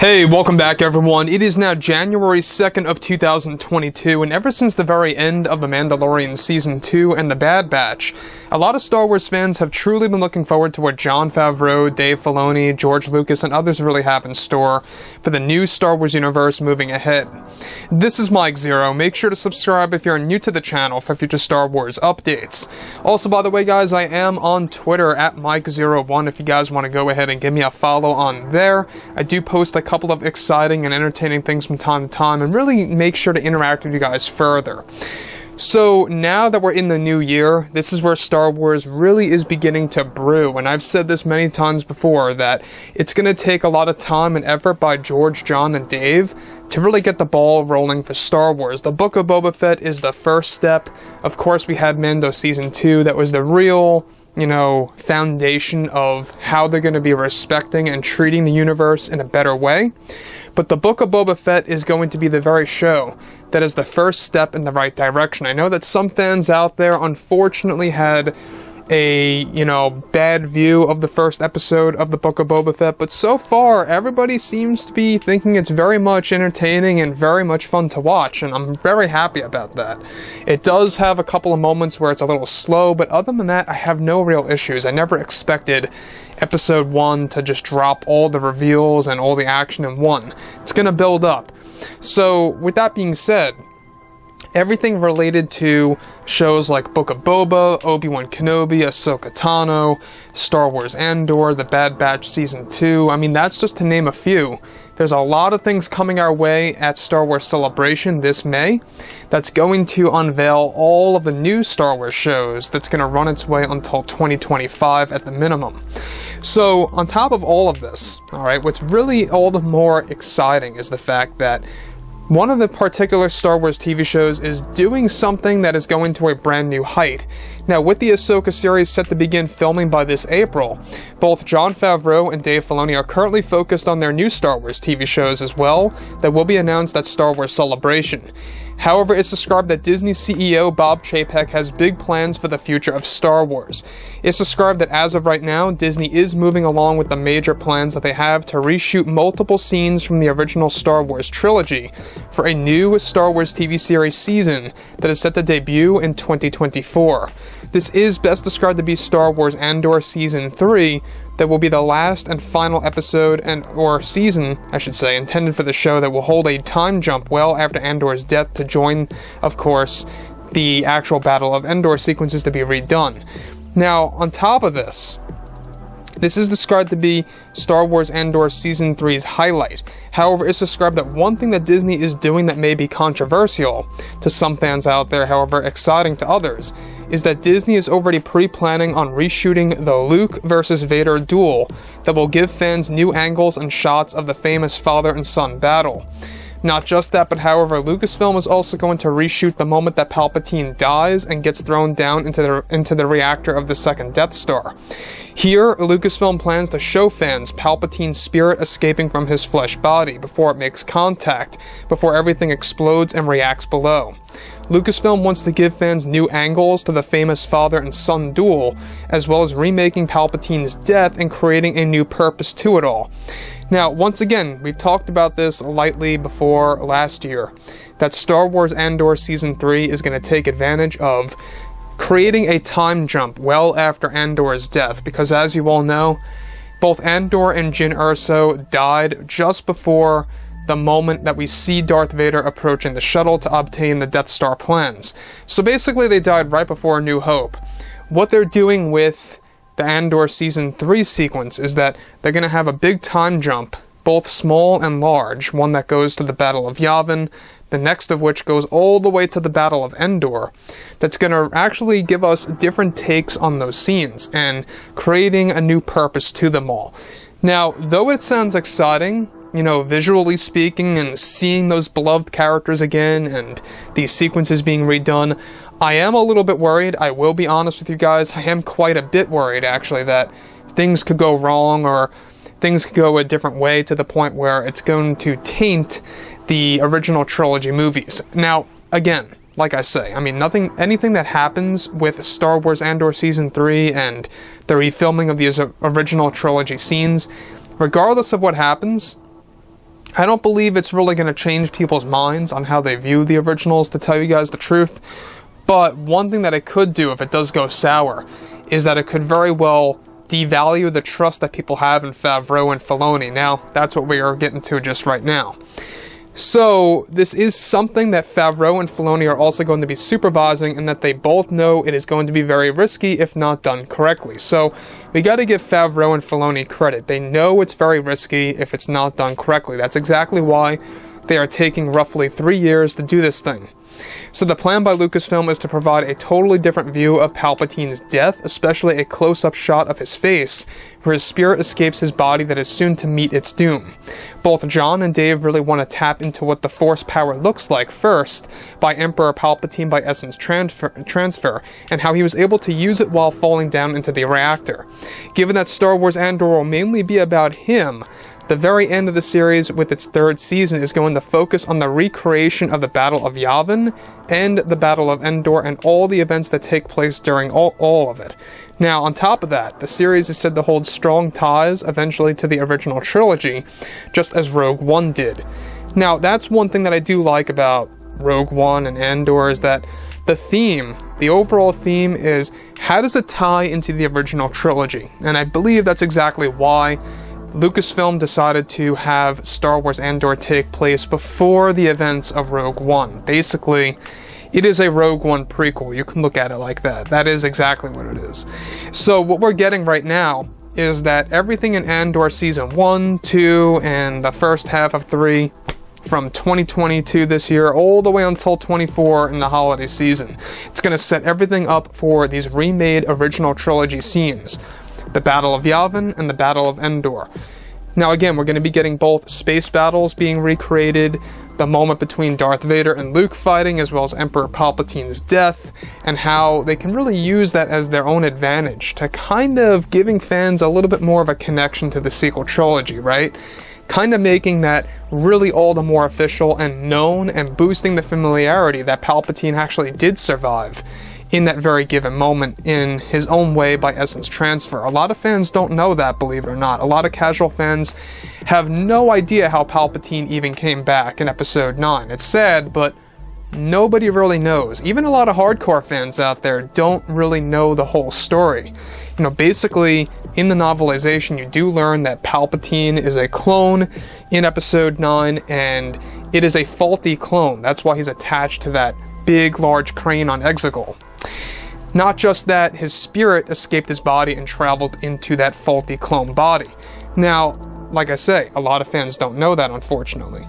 Hey, welcome back everyone. It is now January 2nd of 2022, and ever since the very end of The Mandalorian Season 2 and The Bad Batch, a lot of Star Wars fans have truly been looking forward to what Jon Favreau, Dave Filoni, George Lucas, and others really have in store for the new Star Wars universe moving ahead. This is Mike Zero. Make sure to subscribe if you're new to the channel for future Star Wars updates. Also, by the way guys, I am on Twitter at Mike01 if you guys want to go ahead and give me a follow on there. I do post a couple of exciting and entertaining things from time to time and really make sure to interact with you guys further. So now that we're in the new year, this is where Star Wars really is beginning to brew, and I've said this many times before that it's going to take a lot of time and effort by George, John, and Dave to really get the ball rolling for Star Wars. The Book of Boba Fett is the first step. Of course, we had Mando Season 2. That was the real, foundation of how they're going to be respecting and treating the universe in a better way. But the Book of Boba Fett is going to be the very show that is the first step in the right direction. I know that some fans out there unfortunately had a, bad view of the first episode of the Book of Boba Fett, but so far everybody seems to be thinking it's very much entertaining and very much fun to watch, and I'm very happy about that. It does have a couple of moments where it's a little slow, but other than that, I have no real issues. I never expected episode 1 to just drop all the reveals and all the action in one. It's gonna build up. So, with that being said, everything related to shows like Book of Boba, Obi-Wan Kenobi, Ahsoka Tano, Star Wars Andor, The Bad Batch Season 2, that's just to name a few. There's a lot of things coming our way at Star Wars Celebration this May that's going to unveil all of the new Star Wars shows that's going to run its way until 2025 at the minimum. So, on top of all of this, what's really all the more exciting is the fact that one of the particular Star Wars TV shows is doing something that is going to a brand new height. Now, with the Ahsoka series set to begin filming by this April, both Jon Favreau and Dave Filoni are currently focused on their new Star Wars TV shows as well that will be announced at Star Wars Celebration. However, it's described that Disney CEO Bob Chapek has big plans for the future of Star Wars. It's described that as of right now, Disney is moving along with the major plans that they have to reshoot multiple scenes from the original Star Wars trilogy for a new Star Wars TV series season that is set to debut in 2024. This is best described to be Star Wars Andor Season 3, that will be the last and final episode or season, intended for the show that will hold a time jump well after Andor's death to join, of course, the actual Battle of Endor sequences to be redone. Now, on top of this is described to be Star Wars Andor Season 3's highlight. However, it's described that one thing that Disney is doing that may be controversial to some fans out there, however exciting to others, is that Disney is already pre-planning on reshooting the Luke versus Vader duel that will give fans new angles and shots of the famous father and son battle. Not just that, but however, Lucasfilm is also going to reshoot the moment that Palpatine dies and gets thrown down into the reactor of the second Death Star. Here, Lucasfilm plans to show fans Palpatine's spirit escaping from his flesh body before it makes contact, before everything explodes and reacts below. Lucasfilm wants to give fans new angles to the famous father and son duel, as well as remaking Palpatine's death and creating a new purpose to it all. Now, once again, we've talked about this lightly before last year, that Star Wars Andor Season 3 is going to take advantage of creating a time jump well after Andor's death, because as you all know, both Andor and Jyn Erso died just before the moment that we see Darth Vader approaching the shuttle to obtain the Death Star plans. So basically they died right before A New Hope. What they're doing with the Andor Season 3 sequence is that they're going to have a big time jump, both small and large, one that goes to the Battle of Yavin, the next of which goes all the way to the Battle of Endor, that's going to actually give us different takes on those scenes and creating a new purpose to them all. Now, though it sounds exciting, visually speaking, and seeing those beloved characters again, and these sequences being redone, I am a little bit worried. I will be honest with you guys. I am quite a bit worried, actually, that things could go wrong, or things could go a different way to the point where it's going to taint the original trilogy movies. Now, again, like I say, anything that happens with Star Wars Andor Season 3 and the refilming of these original trilogy scenes, regardless of what happens, I don't believe it's really going to change people's minds on how they view the originals, to tell you guys the truth. But one thing that it could do if it does go sour is that it could very well devalue the trust that people have in Favreau and Filoni. Now, that's what we are getting to just right now. So, this is something that Favreau and Filoni are also going to be supervising, and that they both know it is going to be very risky if not done correctly. So, we got to give Favreau and Filoni credit. They know it's very risky if it's not done correctly. That's exactly why they are taking roughly 3 years to do this thing. So the plan by Lucasfilm is to provide a totally different view of Palpatine's death, especially a close-up shot of his face, where his spirit escapes his body that is soon to meet its doom. Both John and Dave really want to tap into what the Force power looks like first, by Emperor Palpatine by essence transfer, and how he was able to use it while falling down into the reactor. Given that Star Wars Andor will mainly be about him, the very end of the series, with its 3rd season, is going to focus on the recreation of the Battle of Yavin and the Battle of Endor and all the events that take place during all of it. Now, on top of that, the series is said to hold strong ties eventually to the original trilogy, just as Rogue One did. Now, that's one thing that I do like about Rogue One and Andor, is that the overall theme is, how does it tie into the original trilogy? And I believe that's exactly why Lucasfilm decided to have Star Wars Andor take place before the events of Rogue One. Basically, it is a Rogue One prequel. You can look at it like that. That is exactly what it is. So what we're getting right now is that everything in Andor Season 1, 2, and the first half of 3, from 2022 this year all the way until 24 in the holiday season, it's going to set everything up for these remade original trilogy scenes. The Battle of Yavin and the Battle of Endor. Now again, we're going to be getting both space battles being recreated, the moment between Darth Vader and Luke fighting, as well as Emperor Palpatine's death, and how they can really use that as their own advantage to kind of giving fans a little bit more of a connection to the sequel trilogy, right? Kind of making that really all the more official and known, and boosting the familiarity that Palpatine actually did survive in that very given moment in his own way by essence transfer. A lot of fans don't know that, believe it or not. A lot of casual fans have no idea how Palpatine even came back in Episode 9. It's sad, but nobody really knows. Even a lot of hardcore fans out there don't really know the whole story. You know, basically, in the novelization, you do learn that Palpatine is a clone in Episode 9, and it is a faulty clone. That's why he's attached to that big, large crane on Exegol. Not just that, his spirit escaped his body and traveled into that faulty clone body. Now, like I say, a lot of fans don't know that, unfortunately.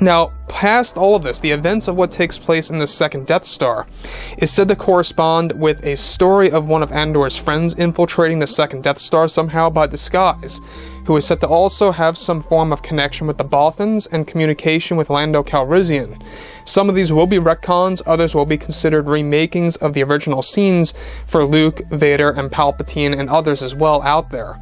Now, past all of this, the events of what takes place in the second Death Star is said to correspond with a story of one of Andor's friends infiltrating the second Death Star somehow by disguise, who is said to also have some form of connection with the Bothans and communication with Lando Calrissian. Some of these will be retcons, others will be considered remakings of the original scenes for Luke, Vader, and Palpatine, and others as well out there.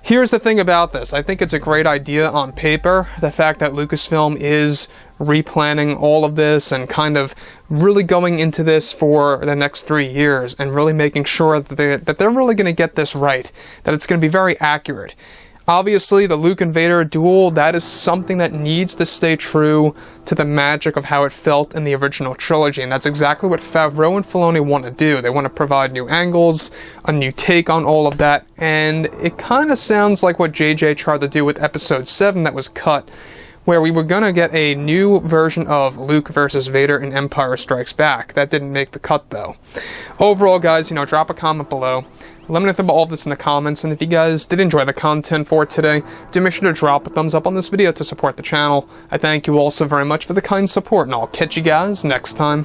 Here's the thing about this. I think it's a great idea on paper, the fact that Lucasfilm is replanning all of this and kind of really going into this for the next 3 years and really making sure that they're really going to get this right, that it's going to be very accurate. Obviously, the Luke and Vader duel, that is something that needs to stay true to the magic of how it felt in the original trilogy, and that's exactly what Favreau and Filoni want to do. They want to provide new angles, a new take on all of that, and it kind of sounds like what JJ tried to do with Episode 7 that was cut, where we were going to get a new version of Luke versus Vader in Empire Strikes Back. That didn't make the cut, though. Overall, guys, drop a comment below. Let me know about all of this in the comments, and if you guys did enjoy the content for today, do make sure to drop a thumbs up on this video to support the channel. I thank you all so very much for the kind support, and I'll catch you guys next time.